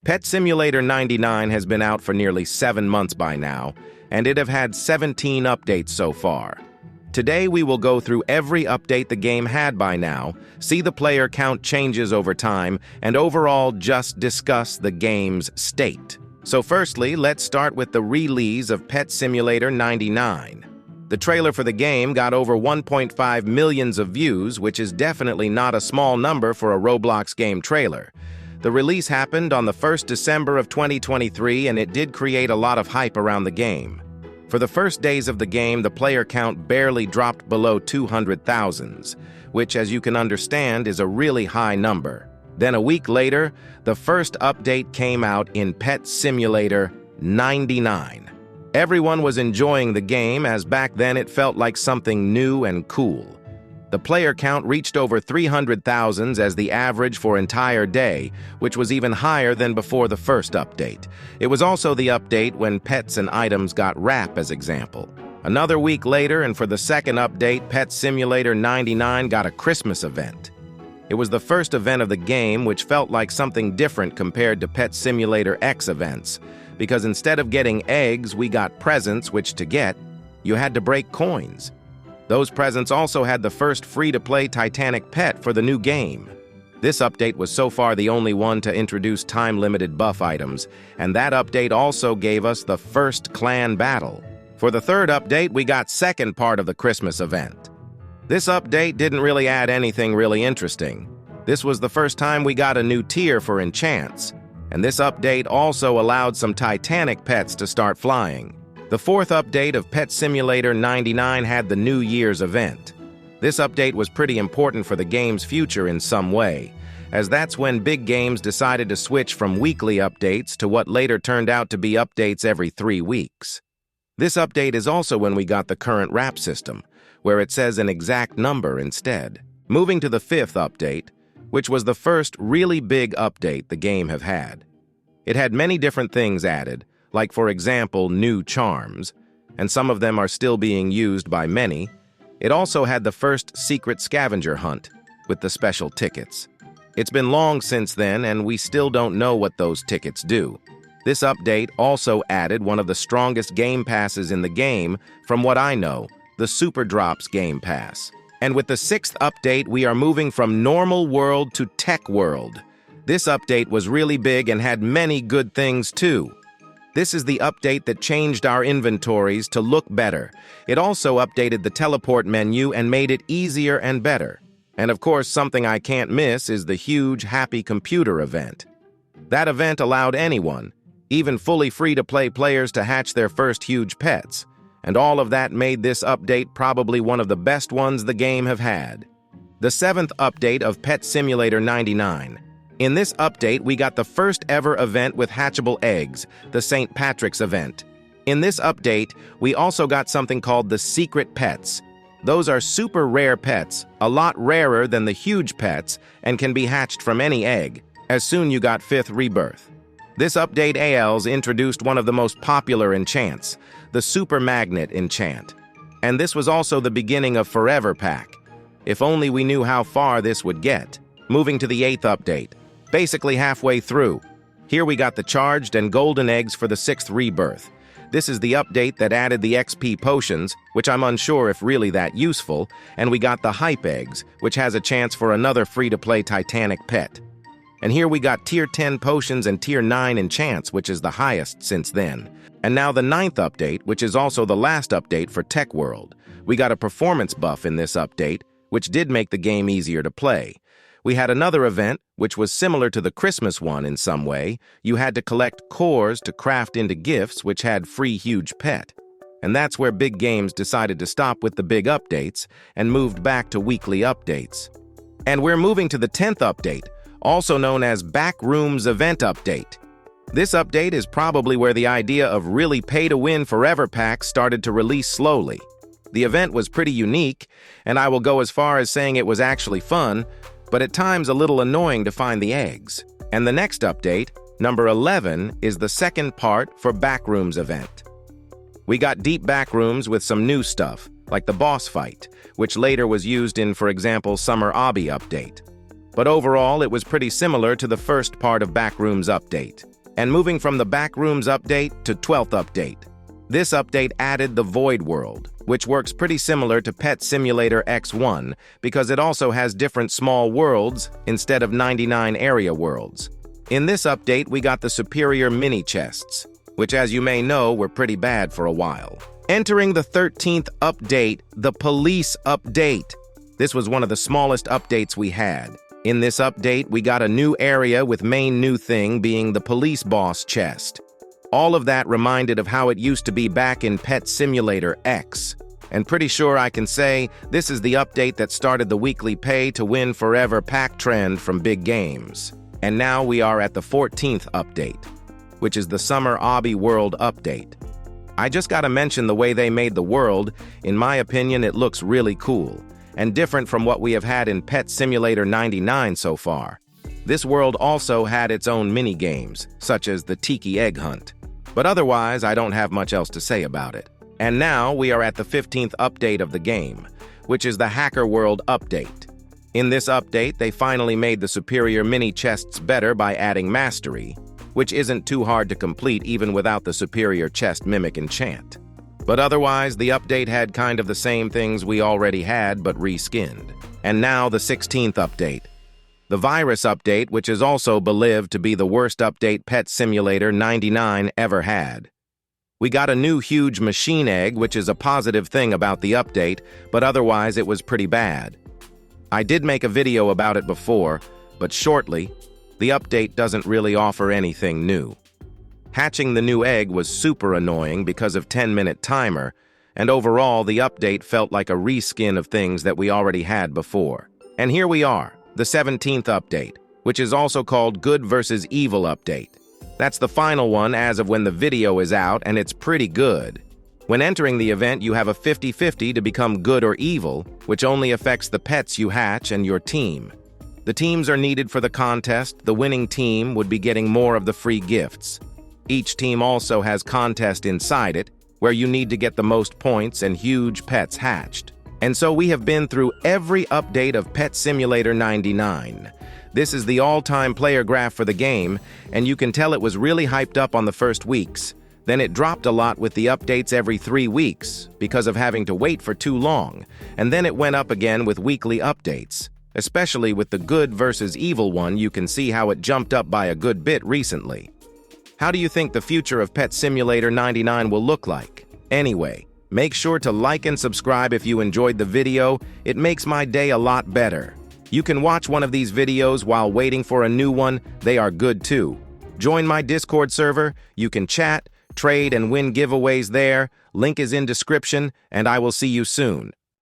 Pet Simulator 99 has been out for nearly 7 months by now, and it have had 17 updates so far. Today we will go through every update the game had by now, see the player count changes over time, and overall just discuss the game's state. So firstly, let's start with the release of Pet Simulator 99. The trailer for the game got over 1.5 million views, which is definitely not a small number for a Roblox game trailer. The release happened on the 1st December of 2023, and it did create a lot of hype around the game. For the first days of the game, the player count barely dropped below 200,000, which, as you can understand, is a really high number. Then a week later, the first update came out in Pet Simulator 99. Everyone was enjoying the game, as back then it felt like something new and cool. The player count reached over 300,000 as the average for entire day, which was even higher than before the first update. It was also the update when pets and items got wrap as example. Another week later, and for the second update, Pet Simulator 99 got a Christmas event. It was the first event of the game, which felt like something different compared to Pet Simulator X events, because instead of getting eggs, we got presents, which to get, you had to break coins. Those presents also had the first free-to-play Titanic pet for the new game. This update was so far the only one to introduce time-limited buff items, and that update also gave us the first clan battle. For the third update, we got second part of the Christmas event. This update didn't really add anything really interesting. This was the first time we got a new tier for enchants, and this update also allowed some Titanic pets to start flying. The fourth update of Pet Simulator 99 had the New Year's event. This update was pretty important for the game's future in some way, as that's when big games decided to switch from weekly updates to what later turned out to be updates every 3 weeks. This update is also when we got the current wrap system, where it says an exact number instead. Moving to the fifth update, which was the first really big update the game have had. It had many different things added, like for example, new charms, and some of them are still being used by many. It also had the first secret scavenger hunt, with the special tickets. It's been long since then, and we still don't know what those tickets do. This update also added one of the strongest game passes in the game, from what I know, the Super Drops Game Pass. And with the sixth update, we are moving from normal world to tech world. This update was really big and had many good things too. This is the update that changed our inventories to look better. It also updated the teleport menu and made it easier and better. And of course, something I can't miss is the huge Happy Computer event. That event allowed anyone, even fully free-to-play players, to hatch their first huge pets. And all of that made this update probably one of the best ones the game have had. The seventh update of Pet Simulator 99. In this update, we got the first ever event with hatchable eggs, the St. Patrick's event. In this update, we also got something called the Secret Pets. Those are super rare pets, a lot rarer than the huge pets, and can be hatched from any egg. As soon you got 5th Rebirth. This update ALs introduced one of the most popular enchants, the Super Magnet enchant. And this was also the beginning of Forever Pack. If only we knew how far this would get. Moving to the 8th update. Basically halfway through. Here we got the charged and golden eggs for the 6th Rebirth. This is the update that added the XP potions, which I'm unsure if really that useful, and we got the hype eggs, which has a chance for another free-to-play Titanic pet. And here we got tier 10 potions and tier 9 enchants, which is the highest since then. And now the 9th update, which is also the last update for Tech World. We got a performance buff in this update, which did make the game easier to play. We had another event, which was similar to the Christmas one in some way. You had to collect cores to craft into gifts, which had free huge pet. And that's where big games decided to stop with the big updates and moved back to weekly updates. And we're moving to the 10th update, also known as Backrooms Event Update. This update is probably where the idea of really pay-to-win Forever Packs started to release slowly. The event was pretty unique, and I will go as far as saying it was actually fun, but at times a little annoying to find the eggs. And the next update, number 11, is the second part for Backrooms event. We got deep backrooms with some new stuff, like the boss fight, which later was used in, for example, Summer Obby update. But overall, it was pretty similar to the first part of Backrooms update. And moving from the Backrooms update to 12th update. This update added the Void World, which works pretty similar to Pet Simulator X1 because it also has different small worlds instead of 99 area worlds. In this update, we got the superior mini chests, which as you may know were pretty bad for a while. Entering the 13th update, the Police Update. This was one of the smallest updates we had. In this update, we got a new area with main new thing being the Police Boss chest. All of that reminded of how it used to be back in Pet Simulator X. And pretty sure I can say this is the update that started the weekly pay to win forever pack trend from big games. And now we are at the 14th update, which is the Summer Obby World update. I just gotta mention the way they made the world. In my opinion, it looks really cool and different from what we have had in Pet Simulator 99 so far. This world also had its own mini-games, such as the Tiki Egg Hunt. But otherwise, I don't have much else to say about it. And now we are at the 15th update of the game, which is the Hacker World update. In this update, they finally made the superior mini chests better by adding Mastery, which isn't too hard to complete even without the superior chest mimic enchant. But otherwise, the update had kind of the same things we already had but reskinned. And now the 16th update. The Virus update, which is also believed to be the worst update Pet Simulator 99 ever had. We got a new huge machine egg, which is a positive thing about the update, but otherwise it was pretty bad. I did make a video about it before, but shortly, the update doesn't really offer anything new. Hatching the new egg was super annoying because of 10-minute timer, and overall the update felt like a reskin of things that we already had before. And here we are, the 17th update, which is also called Good vs. Evil update. That's the final one as of when the video is out, and it's pretty good. When entering the event, you have a 50-50 to become good or evil, which only affects the pets you hatch and your team. The teams are needed for the contest. The winning team would be getting more of the free gifts. Each team also has contest inside it, where you need to get the most points and huge pets hatched. And so we have been through every update of Pet Simulator 99. This is the all-time player graph for the game, and you can tell it was really hyped up on the first weeks. Then it dropped a lot with the updates every 3 weeks because of having to wait for too long, and then it went up again with weekly updates. Especially with the Good vs. Evil one, you can see how it jumped up by a good bit recently. How do you think the future of Pet Simulator 99 will look like? Anyway, make sure to like and subscribe if you enjoyed the video. It makes my day a lot better. You can watch one of these videos while waiting for a new one. They are good too. Join my Discord server. You can chat, trade, and win giveaways there. Link is in description, and I will see you soon.